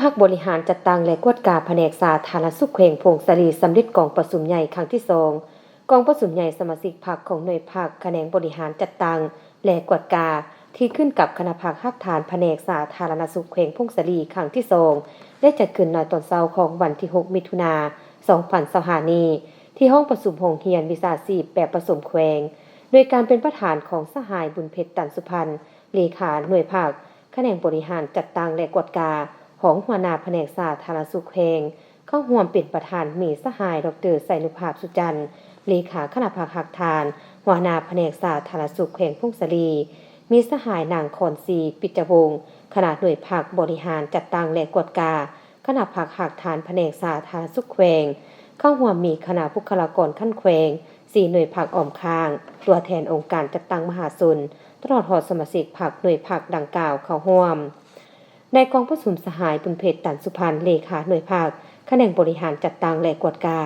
พักบริหารจัดตั้งและกวดกาแผนกสาธารณสุขแขวงพงศรีสำลิดกองประชุมใหญ่ครั้งที่2กองประชุมใหญ่สมาชิกพรรคของหน่วยภาคแขนงบริหารจัดตั้งและกวดกาที่ขึ้นกับคณะภาคฮักฐานแผนกสาธารณสุขแขวงพงศรีครั้งที่2ได้จัดขึ้นในตอนเช้าของวันที่6มิถุนายน2025นี้ที่ห้องประชุมโรงเรียนวิชาชีพแบบผสมแขวงโดยการเป็นประธานของสหายบุญเพชรตันสุพรรณเลขาหน่วยภาคแขนงบริหารจัดตั้งและกวดกาของหัวหน้าแผนกสาธารณสุขแขวงเข้าร่วมเป็นประธานมีสหายดร.ไสนุภาพสุจันทร์เลขาคณะภาคฮักฐานหัวหน้าแผนกสาธารณสุขแขวงพงศรีมีสหายนางคอนซีปิจวงศ์คณะหน่วยภาคบริหารจัดตั้งและกวดกาคณะภาคฮักฐานแผนกสาธารณสุขแขวงเข้าร่วมมีคณะบุคลากรขั้นแขวง4หน่วยภาคอ้อมข้างตัวแทนองค์การจัดตั้งมหาชนตลอดหอดสมาชิกภาคหน่วยภาคดังกล่าวเข้าร่วมในกองประชุมสหายบุญเพชรตันสุพรรณเลขาหน่วยภาคแขนงบริหารจัดตั้งและกวดกา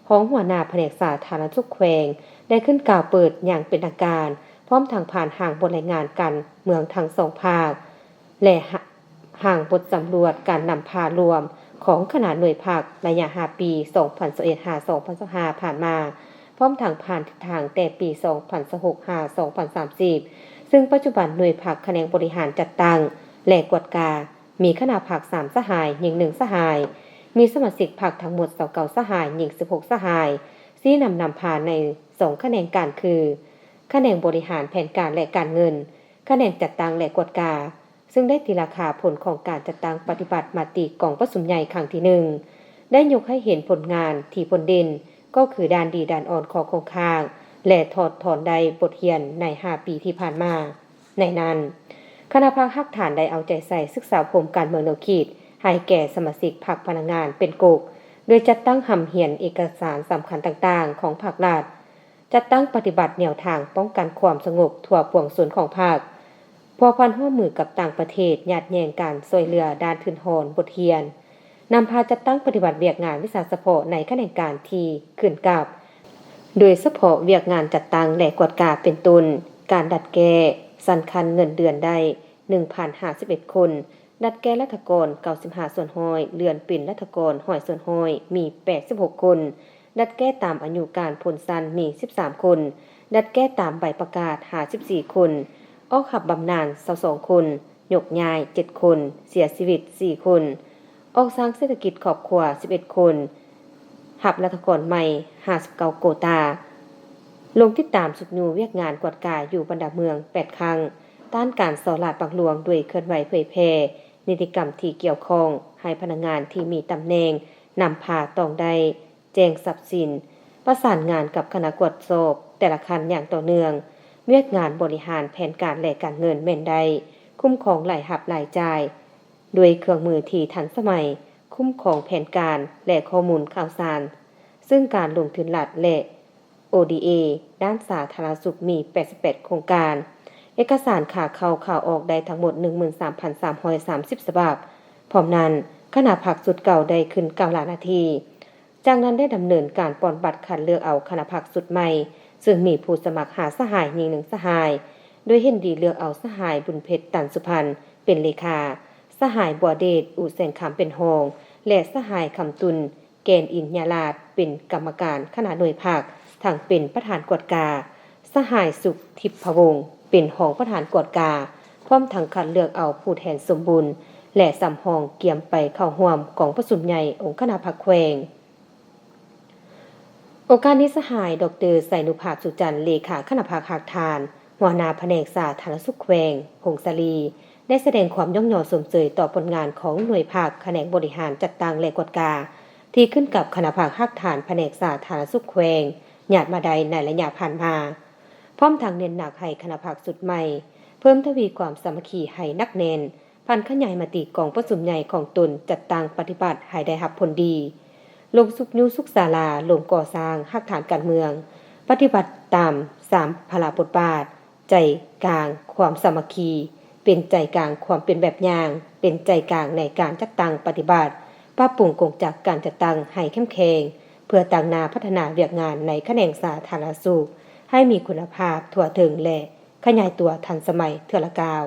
ของหัวหน้าแผนกสาธารณสุขแขวงได้ขึ้นกล่าวเปิดอย่างเป็นทางการพร้อมทางผ่านห่างบทรายงานกันเมืองทั้งสองภาคและห่างบทสำรวจการนำพารวมของคณะหน่วยภาคระยะ5 ปี2021-2025ผ่านมาพร้อมทางผ่านทิศทางแต่ปี2026-2030ซึ่งปัจจุบันหน่วยภาคแขนงบริหารจัดตั้งและกวดกามีคณะภาค3สหายหญิง1สหายมีสมาชิกภาคทั้งหมด29สหายหญิง16สหายที่นำพาใน2แขนงการคือแขนงบริหารแผนการและการเงินแขนงจัดตั้งและกวดกาซึ่งได้ตีราคาผลของการจัดตั้งปฏิบัติมาติกองประชุมใหญ่ครั้งที่1ได้ยกให้เห็นผลงานที่ผลเด่นก็คือด้านดีด้านอ่อนของโครงข่างและถอดถอนได้บทเรียนใน5 ปีที่ผ่านมาในนั้นคณะภาคฮักฐานได้เอาใจใส่ศึกษาผมการเมืองแนวคิดให้แก่สมาชิกพรรคพนักงานเป็นกลุ่มโดยจัดตั้งหำเหียนเอกสารสำคัญต่างๆของภาครัฐจัดตั้งปฏิบัติแนวทางป้องกันความสงบทั่วปวงส่วนของภาคพัวพันร่วมมือกับต่างประเทศญาติแยงการช่วยเหลือด้านทุนหอนบทเรียนนำพาจัดตั้งปฏิบัติเวียกงานวิชาเฉพาะในแขนงการที่ขึ้นกับโดยเฉพาะเวียกงานจัดตั้งและกวดกาเป็นต้นการดัดแก้สันคันเงินเดือนได้ 1,051 คนดัดแก้รัฐกร95ส่วนห้อยเลื่อนเป็นรัฐกรห้อยส่วนห้อยมี86คนดัดแก้ตามอายุการพ้นสั้นมี13คนดัดแก้ตามใบประกาศ54คนออกขับบำนาญ22คนยกย้าย7คนเสียชีวิต4คนออกสร้างเศรษฐกิจครอบครัว11คนหับรัฐกรใหม่59โกตาลงติดตามสุดยูเวียกงานกวดกาอยู่บรรดาเมือง8ครั้งต้านการสอลาดปักหลวงด้วยเคลื่อนไหวเผยแพร่นิติกรรมที่เกี่ยวข้องให้พนักงานที่มีตำแหน่งนำพาต้องได้แจ้งทรัพย์สินประสานงานกับคณะกวดสอบแต่ละคันอย่างต่อเนื่องเวียกงานบริหารแผนการและการเงินแม่นได้คุ้มครองรายรับรายจ่ายด้วยเครื่องมือที่ทันสมัยคุ้มครองแผนการและข้อมูลข่าวสารซึ่งการลงทุนหลักและ ODA ด้านสาธารณสุขมี88โครงการเอกสารข่าวเข้าข่าวออกได้ทั้งหมด 13,330 ฉบับพร้อมนั้นคณะพรรคสุดเก่าได้ขึ้น9 ล้านนาทีจากนั้นได้ดำเนินการปอนบัตรคัดเลือกเอาคณะพรรคสุดใหม่ซึ่งมีผู้สมัครหาสหายหญิง1สหายโดยเห็นดีเลือกเอาสหายบุญเพชรตันสุพรรณเป็นเลขาสหายบัวเดชอุแสงคำเป็นรองและสหายคำตุลแกนอินยาลาดเป็นกรรมการคณะหน่วยภาคทั้งเป็นประธานกวดกาสหายสุขทิพวงศ์เป็นรองประธานกวดกาพร้อมทั้งคัดเลือกเอาผู้แทนสมบูรณ์และสำรองเกี่ยมไปเข้าร่วมกองประชุมใหญ่องค์คณะพรรคแขวงโอกาสนี้สหายดร.ไสนุภาพสุจันทร์เลขาคณะภาคฮักฐานหัวหน้าแผนกสาธารณสุขแขวงพงศรีได้แสดงความย่องยอสมเสยต่อผลงานของหน่วยภาคแขนงบริหารจัดตั้งและกวดกาที่ขึ้นกับคณะภาคฮักฐานแผนกสาธารณสุขแขวงญาติมาใดในระยะผ่านมาพร้อมทางเน้นหนักให้คณะภาคสุดใหม่เพิ่มทวีความสามัคคีให้นักแน่นพันขยายมติกองประชุมใหญ่ของตนจัดตั้งปฏิบัติให้ได้รับผลดีลงสุขยุสุขศาลาลงก่อสร้างฮักฐานการเมืองปฏิบัติตาม3พลาบทบาทใจกลางความสามัคคีเป็นใจกลางความเป็นแบบอย่างเป็นใจกลางในการจัดตั้งปฏิบัติปรับปรุงกงจักการจัดตั้งให้เข้มแข็งเพื่อตั้งหน้าพัฒนาเวียกงานในแขนงสาธารณสุขให้มีคุณภาพทั่วถึงและขยายตัวทันสมัยเทื่อละก้าว